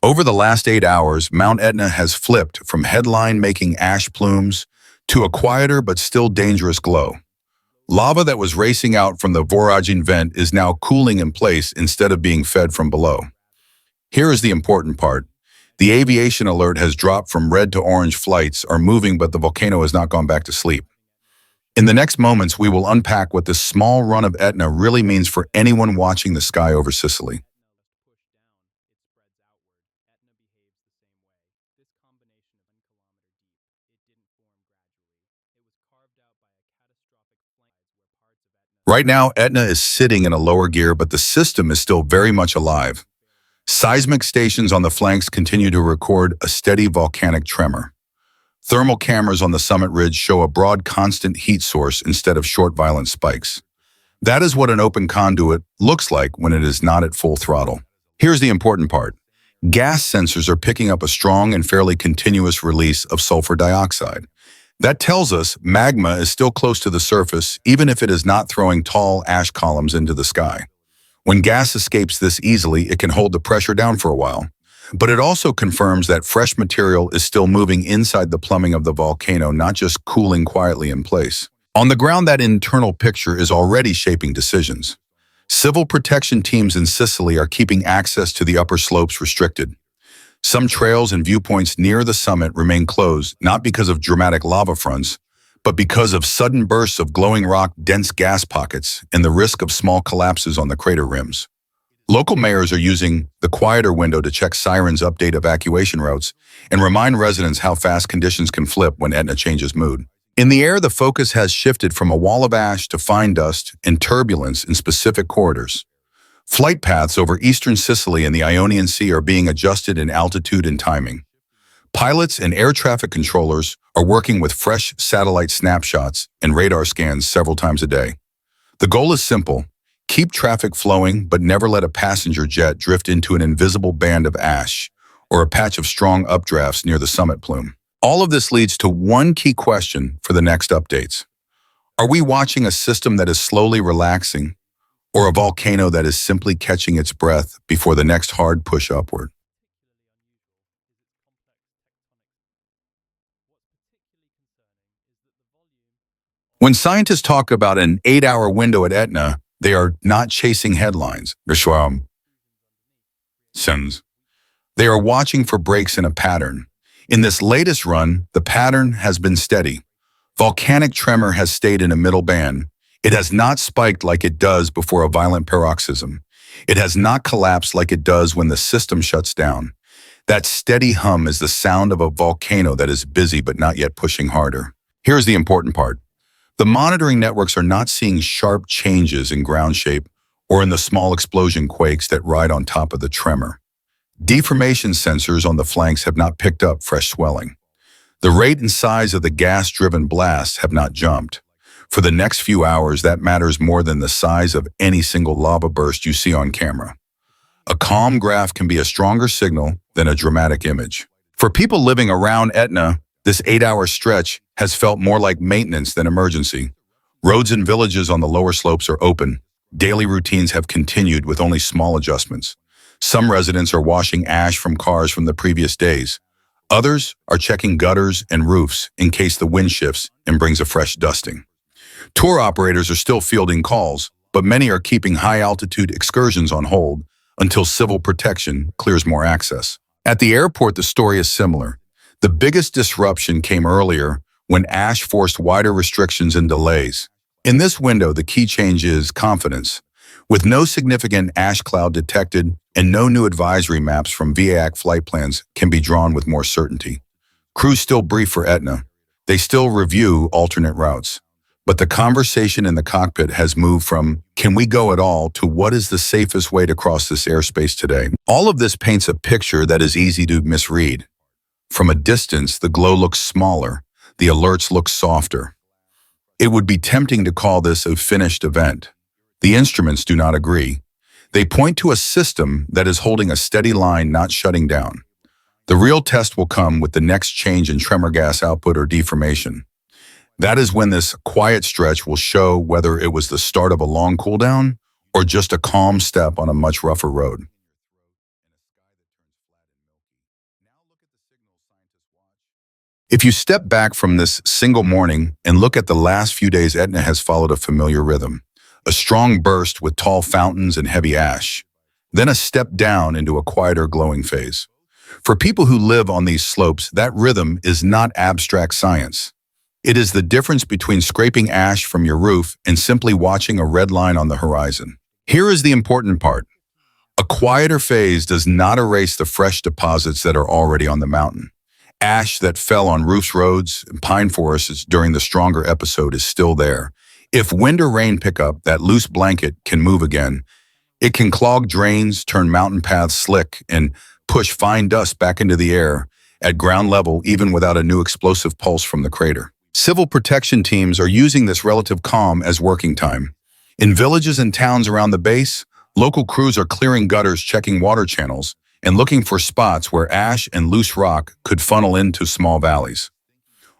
Over the last 8 hours, Mount Etna has flipped from headline-making ash plumes to a quieter but still dangerous glow. Lava that was racing out from the voraging vent is now cooling in place instead of being fed from below. Here is the important part. The aviation alert has dropped from red to orange. Flights are moving, but the volcano has not gone back to sleep. In the next moments, we will unpack what this small run of Etna really means for anyone watching the sky over Sicily. Right now, Etna is sitting in a lower gear, but the system is still very much alive. Seismic stations on the flanks continue to record a steady volcanic tremor. Thermal cameras on the summit ridge show a broad, constant heat source instead of short, violent spikes. That is what an open conduit looks like when it is not at full throttle. Here's the important part. Gas sensors are picking up a strong and fairly continuous release of sulfur dioxide. That tells us magma is still close to the surface, even if it is not throwing tall ash columns into the sky. When gas escapes this easily, it can hold the pressure down for a while. But it also confirms that fresh material is still moving inside the plumbing of the volcano, not just cooling quietly in place. On the ground, that internal picture is already shaping decisions. Civil protection teams in Sicily are keeping access to the upper slopes restricted. Some trails and viewpoints near the summit remain closed, not because of dramatic lava fronts, but because of sudden bursts of glowing rock, dense gas pockets, and the risk of small collapses on the crater rims. Local mayors are using the quieter window to check sirens, update evacuation routes, and remind residents how fast conditions can flip when Etna changes mood. In the air, the focus has shifted from a wall of ash to fine dust and turbulence in specific corridors. Flight paths over eastern Sicily and the Ionian Sea are being adjusted in altitude and timing. Pilots and air traffic controllers are working with fresh satellite snapshots and radar scans several times a day. The goal is simple: keep traffic flowing, but never let a passenger jet drift into an invisible band of ash or a patch of strong updrafts near the summit plume. All of this leads to one key question for the next updates. Are we watching a system that is slowly relaxing, or a volcano that is simply catching its breath before the next hard push upward? When scientists talk about an 8-hour window at Etna, they are not chasing headlines. They are watching for breaks in a pattern. In this latest run, the pattern has been steady. Volcanic tremor has stayed in a middle band. It has not spiked like it does before a violent paroxysm. It has not collapsed like it does when the system shuts down. That steady hum is the sound of a volcano that is busy but not yet pushing harder. Here's the important part. The monitoring networks are not seeing sharp changes in ground shape or in the small explosion quakes that ride on top of the tremor. Deformation sensors on the flanks have not picked up fresh swelling. The rate and size of the gas-driven blasts have not jumped. For the next few hours, that matters more than the size of any single lava burst you see on camera. A calm graph can be a stronger signal than a dramatic image. For people living around Etna, this 8-hour stretch has felt more like maintenance than emergency. Roads and villages on the lower slopes are open. Daily routines have continued with only small adjustments. Some residents are washing ash from cars from the previous days. Others are checking gutters and roofs in case the wind shifts and brings a fresh dusting. Tour operators are still fielding calls, but many are keeping high-altitude excursions on hold until civil protection clears more access. At the airport, the story is similar. The biggest disruption came earlier when ash forced wider restrictions and delays. In this window, the key change is confidence. With no significant ash cloud detected and no new advisory maps from VAC, flight plans can be drawn with more certainty. Crews still brief for Etna. They still review alternate routes. But the conversation in the cockpit has moved from, can we go at all, to what is the safest way to cross this airspace today? All of this paints a picture that is easy to misread. From a distance, the glow looks smaller, the alerts look softer. It would be tempting to call this a finished event. The instruments do not agree. They point to a system that is holding a steady line, not shutting down. The real test will come with the next change in tremor gas output or deformation. That is when this quiet stretch will show whether it was the start of a long cooldown or just a calm step on a much rougher road. If you step back from this single morning and look at the last few days, Etna has followed a familiar rhythm. A strong burst with tall fountains and heavy ash. Then a step down into a quieter glowing phase. For people who live on these slopes, that rhythm is not abstract science. It is the difference between scraping ash from your roof and simply watching a red line on the horizon. Here is the important part. A quieter phase does not erase the fresh deposits that are already on the mountain. Ash that fell on roofs, roads, and pine forests during the stronger episode is still there. If wind or rain pick up, that loose blanket can move again. It can clog drains, turn mountain paths slick, and push fine dust back into the air at ground level even without a new explosive pulse from the crater. Civil protection teams are using this relative calm as working time. In villages and towns around the base, local crews are clearing gutters, checking water channels, and looking for spots where ash and loose rock could funnel into small valleys.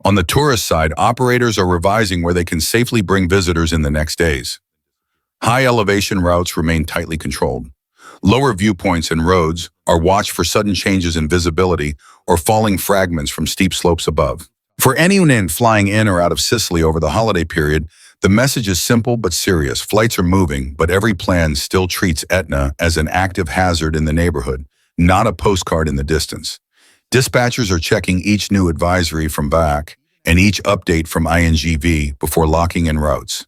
On the tourist side, operators are revising where they can safely bring visitors in the next days. High elevation routes remain tightly controlled. Lower viewpoints and roads are watched for sudden changes in visibility or falling fragments from steep slopes above. For anyone flying in or out of Sicily over the holiday period, the message is simple but serious. Flights are moving, but every plan still treats Etna as an active hazard in the neighborhood, not a postcard in the distance. Dispatchers are checking each new advisory from BAC and each update from INGV before locking in routes.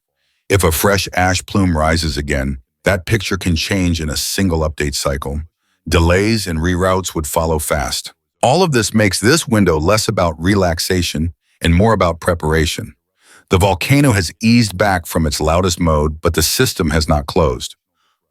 If a fresh ash plume rises again, that picture can change in a single update cycle. Delays and reroutes would follow fast. All of this makes this window less about relaxation and more about preparation. The volcano has eased back from its loudest mode, but the system has not closed.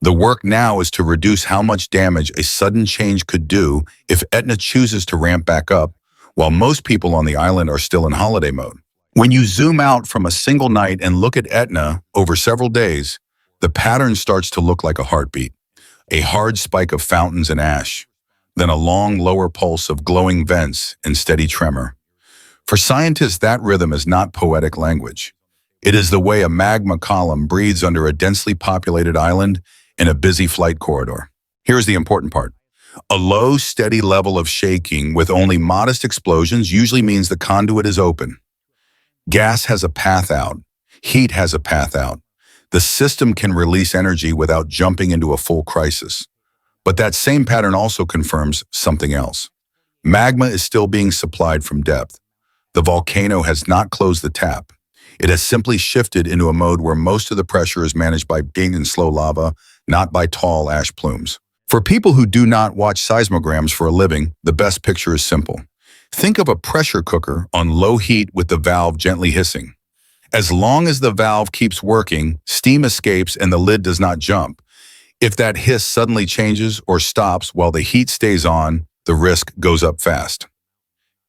The work now is to reduce how much damage a sudden change could do if Etna chooses to ramp back up, while most people on the island are still in holiday mode. When you zoom out from a single night and look at Etna over several days, the pattern starts to look like a heartbeat. A hard spike of fountains and ash, then a long lower pulse of glowing vents and steady tremor. For scientists, that rhythm is not poetic language. It is the way a magma column breathes under a densely populated island in a busy flight corridor. Here's the important part. A low, steady level of shaking with only modest explosions usually means the conduit is open. Gas has a path out. Heat has a path out. The system can release energy without jumping into a full crisis. But that same pattern also confirms something else. Magma is still being supplied from depth. The volcano has not closed the tap. It has simply shifted into a mode where most of the pressure is managed by being in slow lava, not by tall ash plumes. For people who do not watch seismograms for a living, the best picture is simple. Think of a pressure cooker on low heat with the valve gently hissing. As long as the valve keeps working, steam escapes and the lid does not jump. If that hiss suddenly changes or stops while the heat stays on, the risk goes up fast.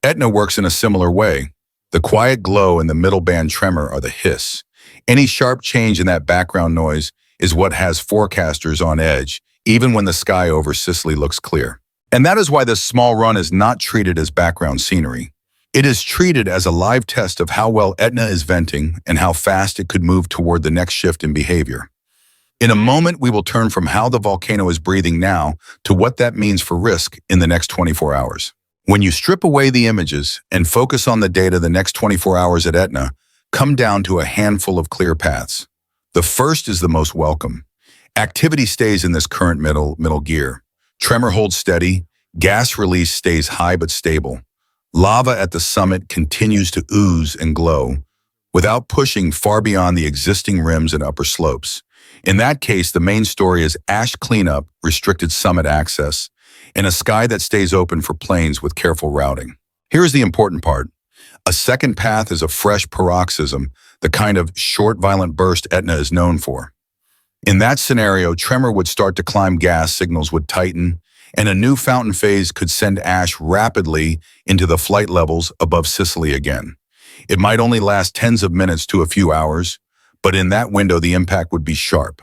Etna works in a similar way. The quiet glow and the middle band tremor are the hiss. Any sharp change in that background noise is what has forecasters on edge, even when the sky over Sicily looks clear. And that is why this small run is not treated as background scenery. It is treated as a live test of how well Etna is venting and how fast it could move toward the next shift in behavior. In a moment, we will turn from how the volcano is breathing now to what that means for risk in the next 24 hours. When you strip away the images and focus on the data, the next 24 hours at Etna come down to a handful of clear paths. The first is the most welcome. Activity stays in this current middle gear. Tremor holds steady. Gas release stays high but stable. Lava at the summit continues to ooze and glow without pushing far beyond the existing rims and upper slopes. In that case, the main story is ash cleanup, restricted summit access, and a sky that stays open for planes with careful routing. Here's the important part. A second path is a fresh paroxysm, the kind of short, violent burst Etna is known for. In that scenario, tremor would start to climb, gas signals would tighten, and a new fountain phase could send ash rapidly into the flight levels above Sicily again. It might only last tens of minutes to a few hours, but in that window the impact would be sharp.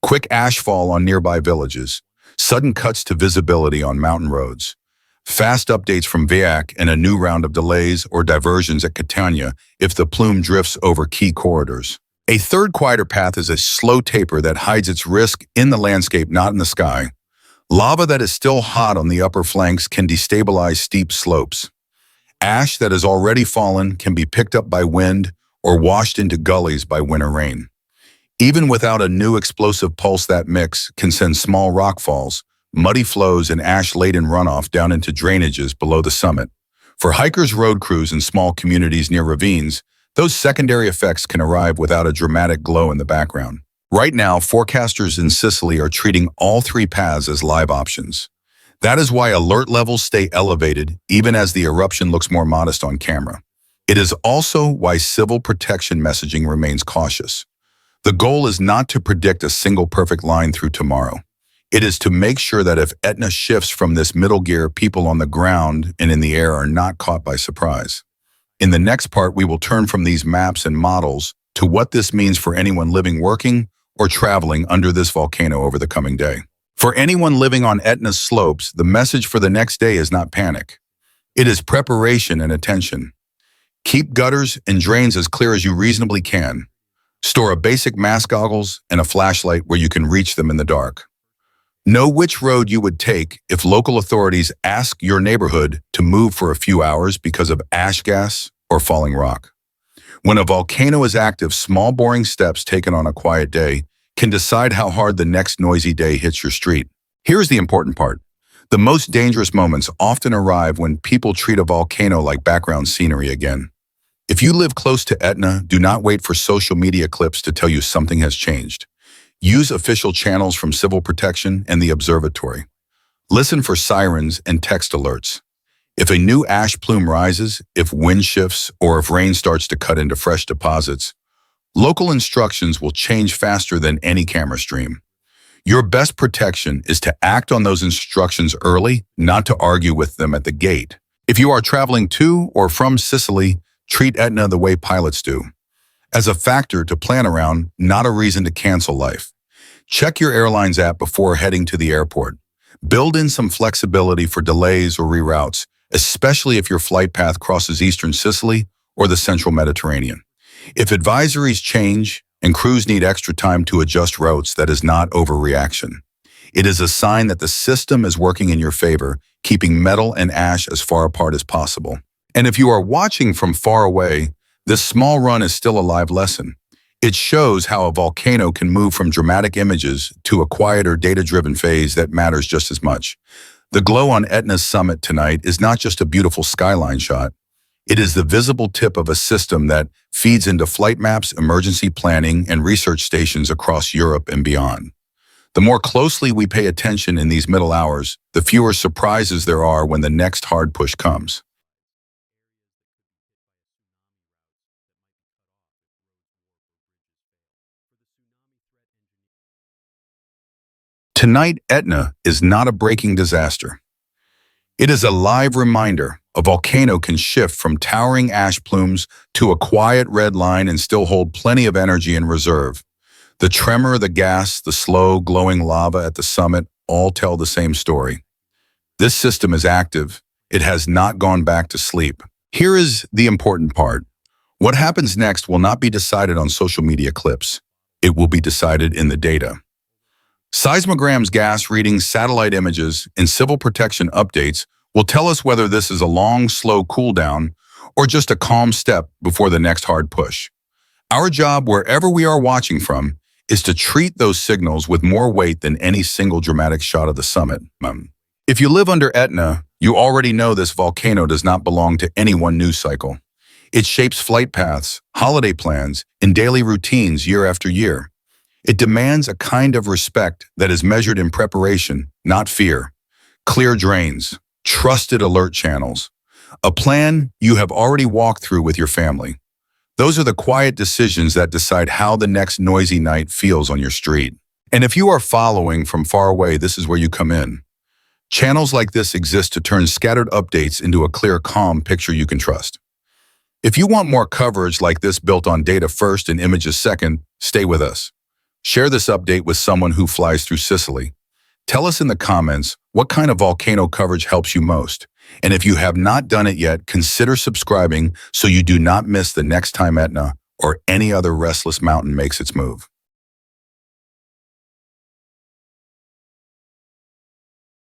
Quick ashfall on nearby villages, sudden cuts to visibility on mountain roads, fast updates from VIAC, and a new round of delays or diversions at Catania if the plume drifts over key corridors. A third quieter path is a slow taper that hides its risk in the landscape, not in the sky. Lava that is still hot on the upper flanks can destabilize steep slopes. Ash that has already fallen can be picked up by wind or washed into gullies by winter rain. Even without a new explosive pulse, that mix can send small rockfalls, muddy flows, and ash-laden runoff down into drainages below the summit. For hikers, road crews, and small communities near ravines, those secondary effects can arrive without a dramatic glow in the background. Right now, forecasters in Sicily are treating all three paths as live options. That is why alert levels stay elevated even as the eruption looks more modest on camera. It is also why civil protection messaging remains cautious. The goal is not to predict a single perfect line through tomorrow. It is to make sure that if Etna shifts from this middle gear, people on the ground and in the air are not caught by surprise. In the next part, we will turn from these maps and models to what this means for anyone living, working, or traveling under this volcano over the coming day. For anyone living on Etna's slopes, the message for the next day is not panic. It is preparation and attention. Keep gutters and drains as clear as you reasonably can. Store a basic mask, goggles, and a flashlight where you can reach them in the dark. Know which road you would take if local authorities ask your neighborhood to move for a few hours because of ash gas or falling rock. When a volcano is active, small boring steps taken on a quiet day can decide how hard the next noisy day hits your street. Here's the important part. The most dangerous moments often arrive when people treat a volcano like background scenery again. If you live close to Etna, do not wait for social media clips to tell you something has changed. Use official channels from Civil Protection and the Observatory. Listen for sirens and text alerts. If a new ash plume rises, if wind shifts, or if rain starts to cut into fresh deposits, local instructions will change faster than any camera stream. Your best protection is to act on those instructions early, not to argue with them at the gate. If you are traveling to or from Sicily, treat Etna the way pilots do, as a factor to plan around, not a reason to cancel life. Check your airline's app before heading to the airport. Build in some flexibility for delays or reroutes, especially if your flight path crosses eastern Sicily or the central Mediterranean. If advisories change and crews need extra time to adjust routes, that is not overreaction. It is a sign that the system is working in your favor, keeping metal and ash as far apart as possible. And if you are watching from far away, this small run is still a live lesson. It shows how a volcano can move from dramatic images to a quieter, data-driven phase that matters just as much. The glow on Etna's summit tonight is not just a beautiful skyline shot. It is the visible tip of a system that feeds into flight maps, emergency planning, and research stations across Europe and beyond. The more closely we pay attention in these middle hours, the fewer surprises there are when the next hard push comes. Tonight, Etna is not a breaking disaster. It is a live reminder a volcano can shift from towering ash plumes to a quiet red line and still hold plenty of energy in reserve. The tremor, the gas, the slow, glowing lava at the summit all tell the same story. This system is active. It has not gone back to sleep. Here is the important part. What happens next will not be decided on social media clips. It will be decided in the data. Seismograms, gas readings, satellite images, and civil protection updates will tell us whether this is a long, slow cool down or just a calm step before the next hard push. Our job, wherever we are watching from, is to treat those signals with more weight than any single dramatic shot of the summit. If you live under Etna, you already know this volcano does not belong to any one news cycle. It shapes flight paths, holiday plans, and daily routines year after year. It demands a kind of respect that is measured in preparation, not fear. Clear drains, trusted alert channels, a plan you have already walked through with your family. Those are the quiet decisions that decide how the next noisy night feels on your street. And if you are following from far away, this is where you come in. Channels like this exist to turn scattered updates into a clear, calm picture you can trust. If you want more coverage like this built on data first and images second, stay with us. Share this update with someone who flies through Sicily. Tell us in the comments what kind of volcano coverage helps you most. And if you have not done it yet, consider subscribing so you do not miss the next time Etna or any other restless mountain makes its move.